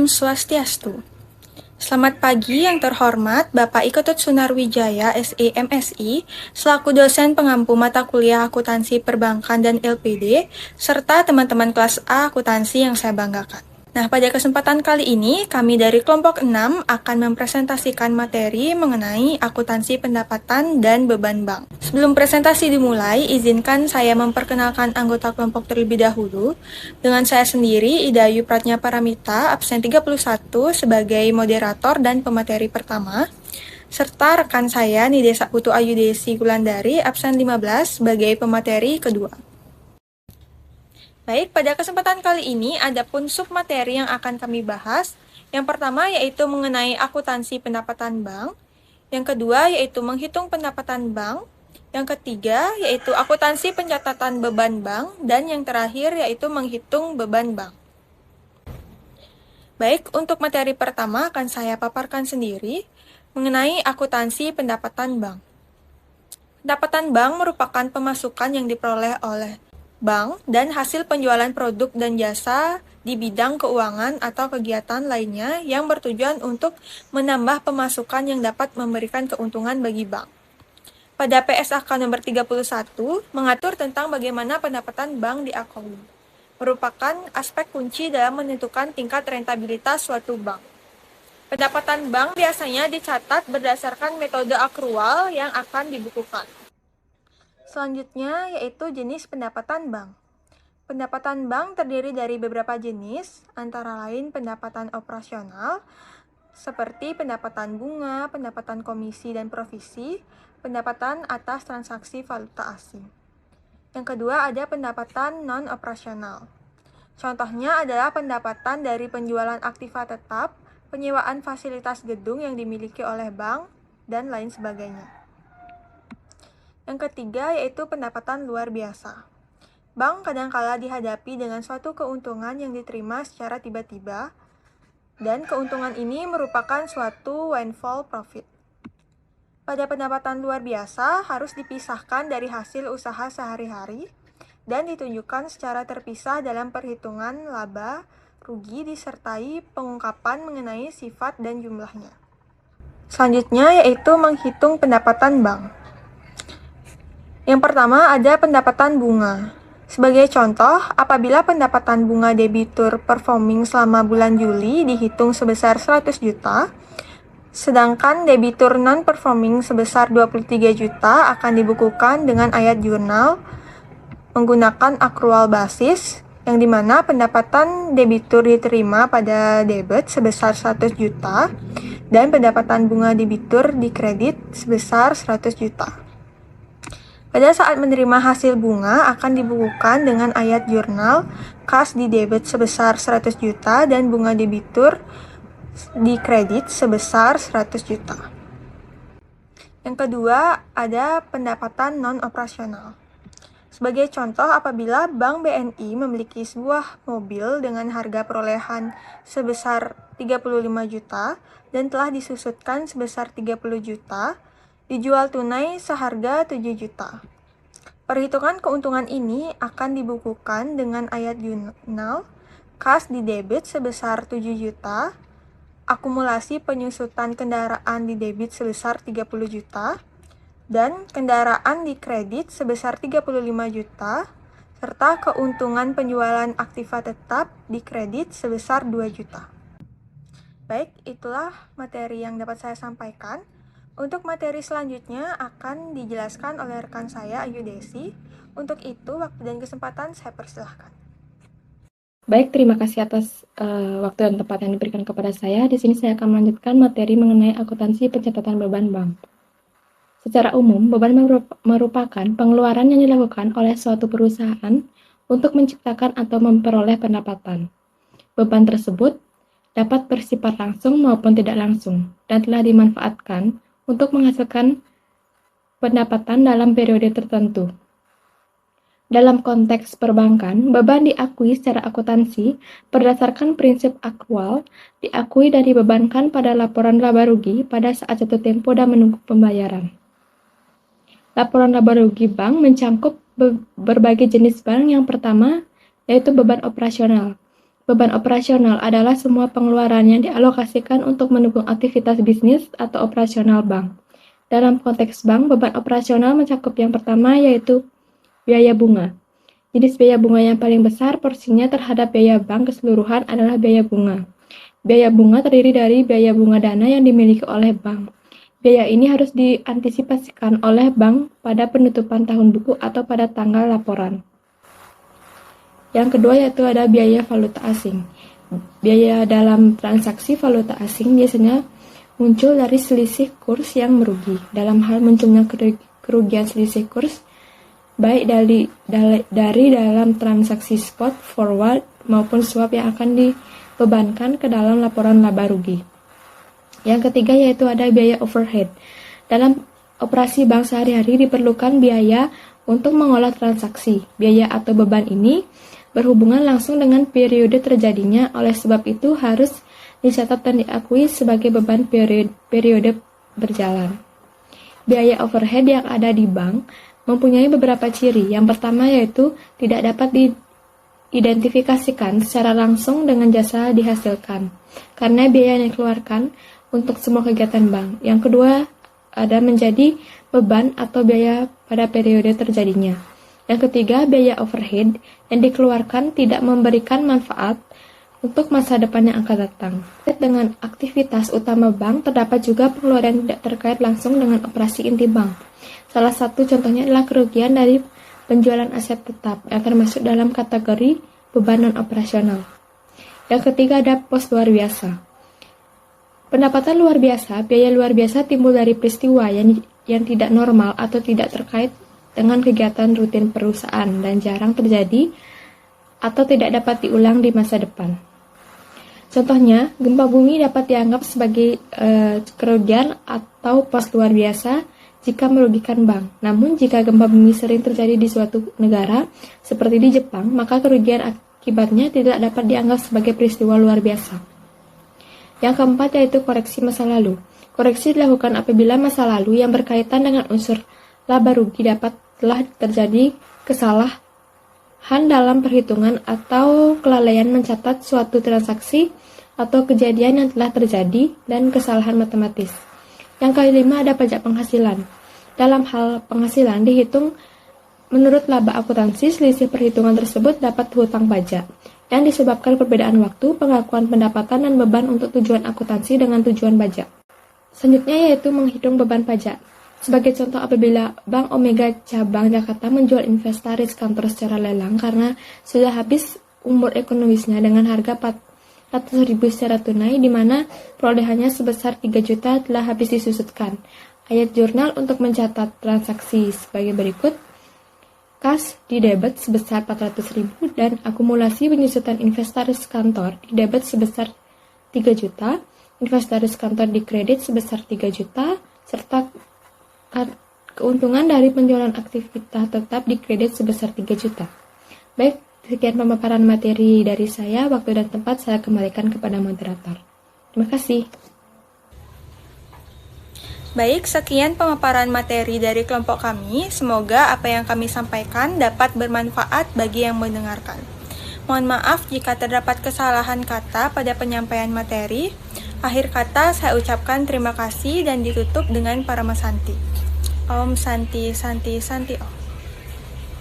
Swastiastu. Selamat pagi yang terhormat Bapak Iketut Sunarwijaya, SE MSI, selaku dosen pengampu mata kuliah akuntansi perbankan dan LPD, serta teman-teman kelas A akuntansi yang saya banggakan. Nah, pada kesempatan kali ini, kami dari kelompok 6 akan mempresentasikan materi mengenai akuntansi pendapatan dan beban bank. Sebelum presentasi dimulai, izinkan saya memperkenalkan anggota kelompok terlebih dahulu. Dengan saya sendiri, Idayu Pratnya Paramita, absen 31 sebagai moderator dan pemateri pertama, serta rekan saya Nidesa Putu Ayu Desi Gulandari, absen 15 sebagai pemateri kedua. Baik, pada kesempatan kali ini ada pun submateri yang akan kami bahas. Yang pertama yaitu mengenai akuntansi pendapatan bank. Yang kedua yaitu menghitung pendapatan bank. Yang ketiga yaitu akuntansi pencatatan beban bank. Dan yang terakhir yaitu menghitung beban bank. Baik, untuk materi pertama akan saya paparkan sendiri mengenai akuntansi pendapatan bank. Pendapatan bank merupakan pemasukan yang diperoleh oleh bank dan hasil penjualan produk dan jasa di bidang keuangan atau kegiatan lainnya yang bertujuan untuk menambah pemasukan yang dapat memberikan keuntungan bagi bank. Pada PSAK nomor 31 mengatur tentang bagaimana pendapatan bank diakui, merupakan aspek kunci dalam menentukan tingkat rentabilitas suatu bank. Pendapatan bank biasanya dicatat berdasarkan metode akrual yang akan dibukukan. Selanjutnya yaitu jenis pendapatan bank. Pendapatan bank terdiri dari beberapa jenis, antara lain pendapatan operasional, seperti pendapatan bunga, pendapatan komisi dan provisi, pendapatan atas transaksi valuta asing. Yang kedua ada pendapatan non-operasional. Contohnya adalah pendapatan dari penjualan aktiva tetap, penyewaan fasilitas gedung yang dimiliki oleh bank, dan lain sebagainya. Yang ketiga yaitu pendapatan luar biasa. Bank kadangkala dihadapi dengan suatu keuntungan yang diterima secara tiba-tiba, dan keuntungan ini merupakan suatu windfall profit. Pada pendapatan luar biasa harus dipisahkan dari hasil usaha sehari-hari dan ditunjukkan secara terpisah dalam perhitungan laba, rugi disertai pengungkapan mengenai sifat dan jumlahnya. Selanjutnya yaitu menghitung pendapatan bank. Yang pertama ada pendapatan bunga. Sebagai contoh, apabila pendapatan bunga debitur performing selama bulan Juli dihitung sebesar 100 juta, sedangkan debitur non-performing sebesar 23 juta akan dibukukan dengan ayat jurnal menggunakan akrual basis, yang dimana pendapatan debitur diterima pada debit sebesar 100 juta dan pendapatan bunga debitur dikredit sebesar 100 juta. Pada saat menerima hasil bunga akan dibukukan dengan ayat jurnal kas di debit sebesar 100 juta dan bunga debitur di kredit sebesar 100 juta. Yang kedua ada pendapatan non-operasional. Sebagai contoh, apabila Bank BNI memiliki sebuah mobil dengan harga perolehan sebesar 35 juta dan telah disusutkan sebesar 30 juta, dijual tunai seharga 7 juta. Perhitungan keuntungan ini akan dibukukan dengan ayat jurnal kas di debit sebesar 7 juta, akumulasi penyusutan kendaraan di debit sebesar 30 juta, dan kendaraan di kredit sebesar 35 juta, serta keuntungan penjualan aktiva tetap di kredit sebesar 2 juta. Baik, itulah materi yang dapat saya sampaikan. Untuk materi selanjutnya akan dijelaskan oleh rekan saya, Ayu Desi. Untuk itu, waktu dan kesempatan saya persilahkan. Baik, terima kasih atas waktu dan tempat yang diberikan kepada saya. Di sini saya akan melanjutkan materi mengenai akuntansi pencatatan beban bank. Secara umum, beban merupakan pengeluaran yang dilakukan oleh suatu perusahaan untuk menciptakan atau memperoleh pendapatan. Beban tersebut dapat bersifat langsung maupun tidak langsung dan telah dimanfaatkan untuk menghasilkan pendapatan dalam periode tertentu. Dalam konteks perbankan, beban diakui secara akuntansi berdasarkan prinsip akrual, diakui dan dibebankan pada laporan laba rugi pada saat jatuh tempo dan menunggu pembayaran. Laporan laba rugi bank mencangkup berbagai jenis bank. Yang pertama yaitu beban operasional. Beban operasional adalah semua pengeluaran yang dialokasikan untuk mendukung aktivitas bisnis atau operasional bank. Dalam konteks bank, beban operasional mencakup yang pertama yaitu biaya bunga. Jenis biaya bunga yang paling besar porsinya terhadap biaya bank keseluruhan adalah biaya bunga. Biaya bunga terdiri dari biaya bunga dana yang dimiliki oleh bank. Biaya ini harus diantisipasikan oleh bank pada penutupan tahun buku atau pada tanggal laporan. Yang kedua yaitu ada biaya valuta asing. Biaya dalam transaksi valuta asing biasanya muncul dari selisih kurs yang merugi. Dalam hal munculnya kerugian selisih kurs, baik dari dalam transaksi spot, forward, maupun swap yang akan dibebankan ke dalam laporan laba rugi. Yang ketiga yaitu ada biaya overhead. Dalam operasi bank sehari-hari diperlukan biaya untuk mengolah transaksi. Biaya atau beban ini berhubungan langsung dengan periode terjadinya, oleh sebab itu harus dicatat dan diakui sebagai beban periode berjalan. Biaya overhead yang ada di bank mempunyai beberapa ciri. Yang pertama yaitu tidak dapat diidentifikasikan secara langsung dengan jasa dihasilkan, karena biaya yang dikeluarkan untuk semua kegiatan bank. Yang kedua ada menjadi beban atau biaya pada periode terjadinya. Yang ketiga, biaya overhead yang dikeluarkan tidak memberikan manfaat untuk masa depan yang akan datang. Dengan aktivitas utama bank, terdapat juga pengeluaran yang tidak terkait langsung dengan operasi inti bank. Salah satu contohnya adalah kerugian dari penjualan aset tetap yang termasuk dalam kategori beban non-operasional. Yang ketiga ada pos luar biasa. Pendapatan luar biasa, biaya luar biasa timbul dari peristiwa yang tidak normal atau tidak terkait dengan kegiatan rutin perusahaan dan jarang terjadi atau tidak dapat diulang di masa depan. Contohnya, gempa bumi dapat dianggap sebagai kerugian atau pos luar biasa jika merugikan bank. Namun, jika gempa bumi sering terjadi di suatu negara, seperti di Jepang, maka kerugian akibatnya tidak dapat dianggap sebagai peristiwa luar biasa. Yang keempat yaitu koreksi masa lalu. Koreksi dilakukan apabila masa lalu yang berkaitan dengan unsur laba rugi telah terjadi kesalahan dalam perhitungan atau kelalaian mencatat suatu transaksi atau kejadian yang telah terjadi dan kesalahan matematis. Yang kelima ada pajak penghasilan. Dalam hal penghasilan dihitung menurut laba akuntansi, selisih perhitungan tersebut dapat hutang pajak yang disebabkan perbedaan waktu, pengakuan pendapatan, dan beban untuk tujuan akuntansi dengan tujuan pajak. Selanjutnya yaitu menghitung beban pajak. Sebagai contoh, apabila Bank Omega Cabang Jakarta menjual inventaris kantor secara lelang karena sudah habis umur ekonomisnya dengan harga 400.000 secara tunai, di mana perolehannya sebesar 3 juta telah habis disusutkan. Ayat jurnal untuk mencatat transaksi sebagai berikut. Kas di debit sebesar 400.000 dan akumulasi penyusutan inventaris kantor di debit sebesar 3 juta, inventaris kantor di kredit sebesar 3 juta, serta keuntungan dari penjualan aktivitas tetap di kredit sebesar 3 juta. Baik, sekian pemaparan materi dari saya. Waktu dan tempat saya kembalikan kepada moderator. Terima kasih. Baik, sekian pemaparan materi dari kelompok kami. Semoga apa yang kami sampaikan dapat bermanfaat bagi yang mendengarkan. Mohon maaf jika terdapat kesalahan kata pada penyampaian materi. Akhir kata saya ucapkan terima kasih dan ditutup dengan Paramasanti. Om Santi Santi Santi Om.